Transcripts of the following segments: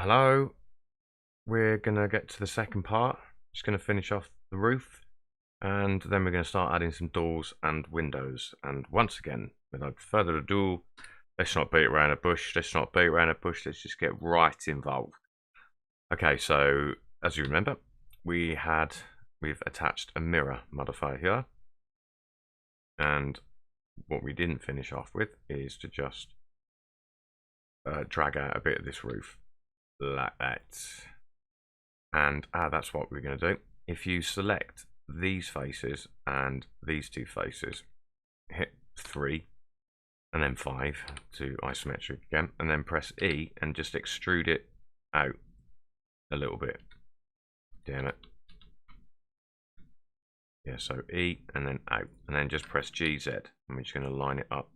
Hello, we're gonna get to the second part. Just gonna finish off the roof, and then we're gonna start adding some doors and windows. And once again, without further ado, let's not beat around a bush. Let's just get right involved. Okay, so as you remember, we've attached a mirror modifier here, and what we didn't finish off with is to just drag out a bit of this roof like that. And that's what we're going to do. If you select these faces and these two faces, hit 3 and then 5 to isometric again, and then press E and just extrude it out a little bit. Damn it. Yeah, so E and then out, and then just press GZ, and we're just going to line it up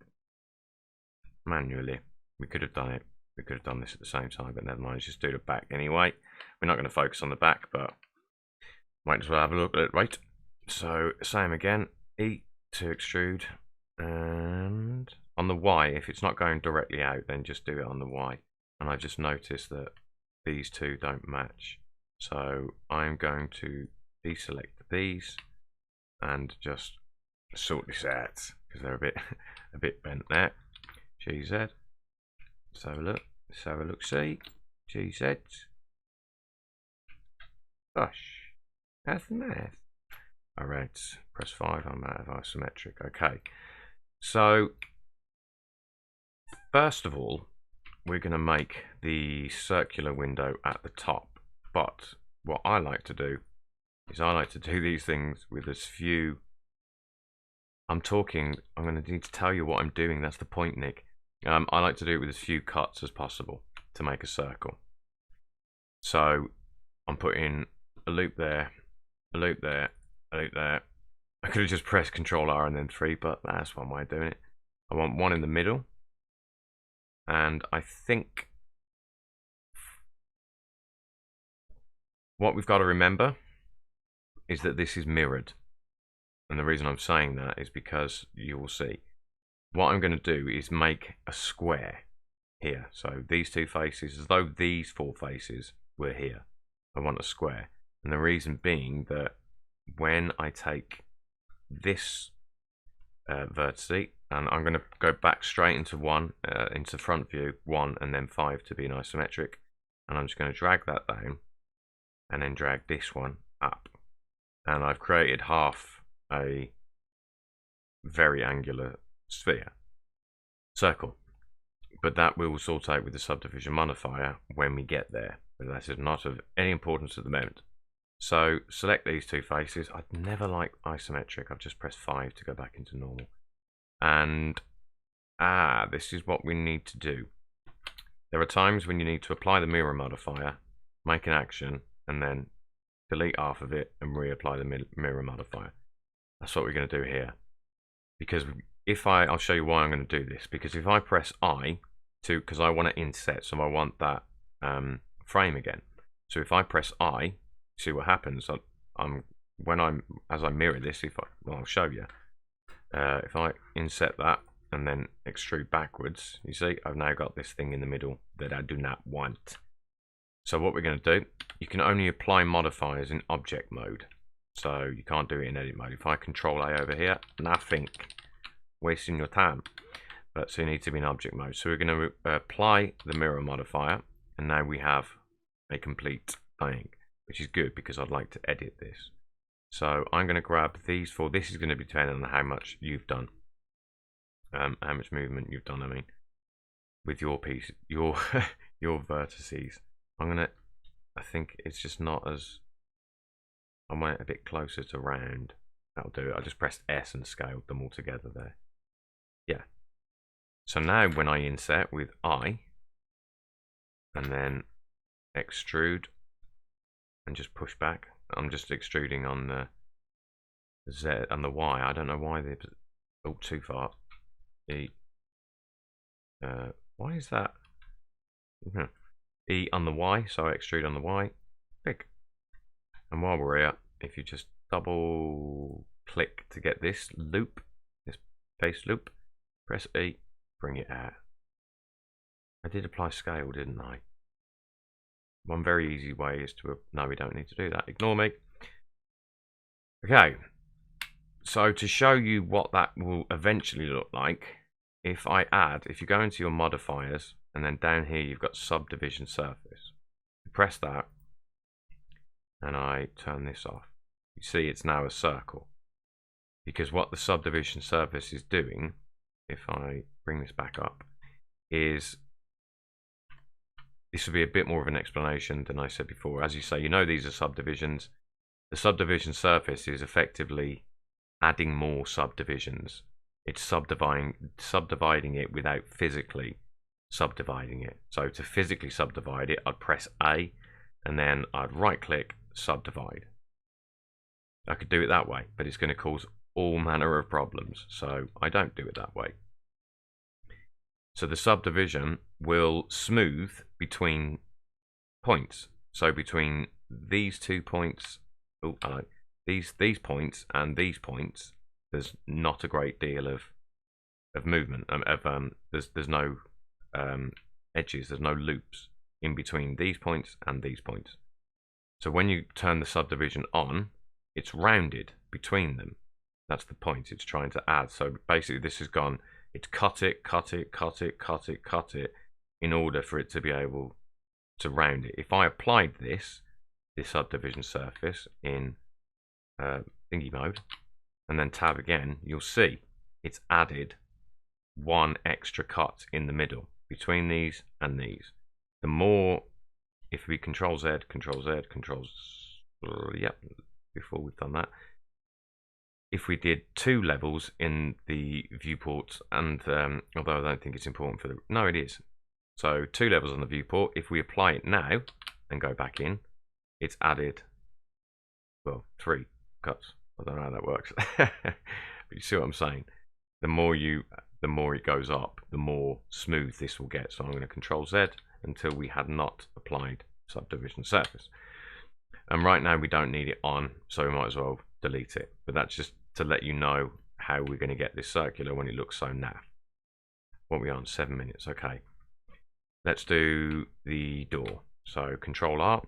manually. We could have done it. We could have done this at the same time, but never mind. Let's just do the back anyway. We're not going to focus on the back, but might as well have a look at it, right? So same again, E to extrude, and on the Y, if it's not going directly out, then just do it on the Y. And I just noticed that these two don't match, so I'm going to deselect these and just sort this out because they're a bit bent there. GZ. Let's have a look. Let's have a look. See, GZ. Gosh, how's the math? Alright, press 5. I'm out of isometric. Okay, so first of all, we're going to make the circular window at the top. But what I like to do is I like to do these things with as few. I'm going to need to tell you what I'm doing. That's the point, Nick. I like to do it with as few cuts as possible to make a circle. So I'm putting a loop there, a loop there, a loop there. I could have just pressed Control R and then 3, but that's one way of doing it. I want one in the middle, and I think what we've got to remember is that this is mirrored. And the reason I'm saying that is because you will see. What I'm going to do is make a square here. So these two faces, as though these 4 faces were here. I want a square. And the reason being that when I take this vertex, and I'm going to go back straight into into front view, 1 and then 5 to be an isometric. And I'm just going to drag that down and then drag this one up. And I've created half a very angular circle, but that we will sort out with the subdivision modifier when we get there, but that is not of any importance at the moment. So select these two faces. I'd never like isometric. I've just pressed 5 to go back into normal, and this is what we need to do. There are times when you need to apply the mirror modifier, make an action, and then delete half of it and reapply the mirror modifier. That's what we're going to do here, because I'll show you why I'm going to do this, because if I press I because I want to inset, so I want that frame again. So if I press I, see what happens. As I mirror this, I'll show you. If I inset that and then extrude backwards, you see I've now got this thing in the middle that I do not want. So what we're going to do, you can only apply modifiers in object mode, so you can't do it in edit mode. If I Control A over here, nothing. Wasting your time. But so you need to be in object mode. So we're going to apply the mirror modifier, and now we have a complete thing, which is good because I'd like to edit this. So I'm going to grab these 4. This is going to be dependent on how much you've done, how much movement you've done. I mean, with your piece, your vertices. I think it's just not as. I want it a bit closer to round. That'll do it. I just pressed S and scaled them all together there. Yeah. So now when I insert with I and then extrude and just push back, I'm just extruding on the Z and the Y. I don't know why they're all too far. Why is that? E on the Y, so I extrude on the Y. Big. And while we're here, if you just double click to get this loop, this face loop, press E, bring it out. I did apply scale, didn't I? One very easy way is to, no, we don't need to do that. Ignore me. Okay. So to show you what that will eventually look like, if you go into your modifiers, and then down here you've got subdivision surface. You press that, and I turn this off. You see it's now a circle. Because what the subdivision surface is doing, if I bring this back up, is this will be a bit more of an explanation than I said before. As you say, you know these are subdivisions. The subdivision surface is effectively adding more subdivisions. It's subdividing it without physically subdividing it. So to physically subdivide it, I'd press A, and then I'd right click, subdivide. I could do it that way, but it's going to cause all manner of problems, so I don't do it that way. So the subdivision will smooth between points. So between these 2 points, these points and these points, there's not a great deal of movement. There's no edges, there's no loops in between these points and these points. So when you turn the subdivision on, it's rounded between them. That's the point it's trying to add. So basically this has gone, it's cut it in order for it to be able to round it. If I applied this subdivision surface in thingy mode and then tab again, you'll see it's added one extra cut in the middle between these and these. The more, if we control Z, yep, before we've done that, if we did 2 levels in the viewport, and although I don't think it's important for the, no it is, so 2 levels on the viewport, if we apply it now and go back in, it's added, well, 3 cuts. I don't know how that works. But you see what I'm saying? The more it goes up, the more smooth this will get. So I'm going to control Z until we had not applied subdivision surface. And right now we don't need it on, so we might as well delete it. But that's just to let you know how we're going to get this circular when it looks so naff. What are we on? 7 minutes. Okay. Let's do the door. So control R,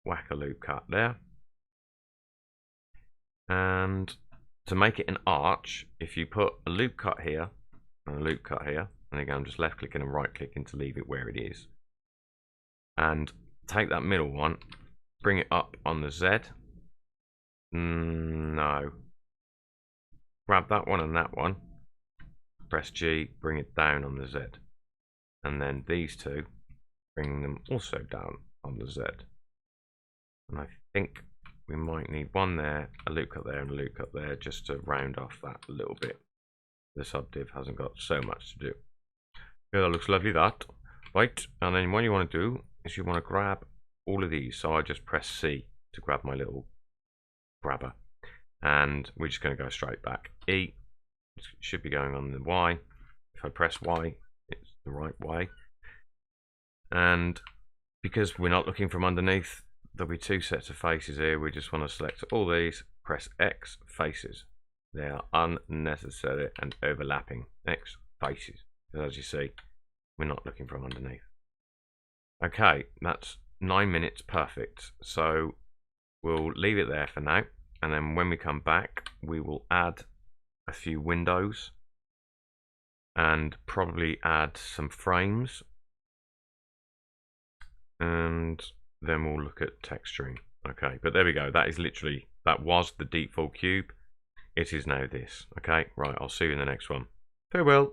whack a loop cut there. And to make it an arch, if you put a loop cut here and a loop cut here, and again I'm just left clicking and right clicking to leave it where it is, and take that middle one, bring it up on the Z. No. Grab that one and that one, press G, bring it down on the Z. And then these two, bring them also down on the Z. And I think we might need one there, a loop cut there, and a loop cut there, just to round off that a little bit. The subdiv hasn't got so much to do. Yeah, that looks lovely, that. Right, and then what you want to do is you want to grab all of these. So I just press C to grab my little grabber. And we're just going to go straight back. E, it should be going on the Y. If I press Y, it's the right way. And because we're not looking from underneath, there'll be 2 sets of faces here. We just want to select all these, press X, faces. They are unnecessary and overlapping. X, faces. As you see, we're not looking from underneath. Okay, that's 9 minutes, perfect. So we'll leave it there for now. And then when we come back, we will add a few windows and probably add some frames. And then we'll look at texturing. Okay, but there we go. That is literally, that was the default cube. It is now this. Okay, right, I'll see you in the next one. Farewell.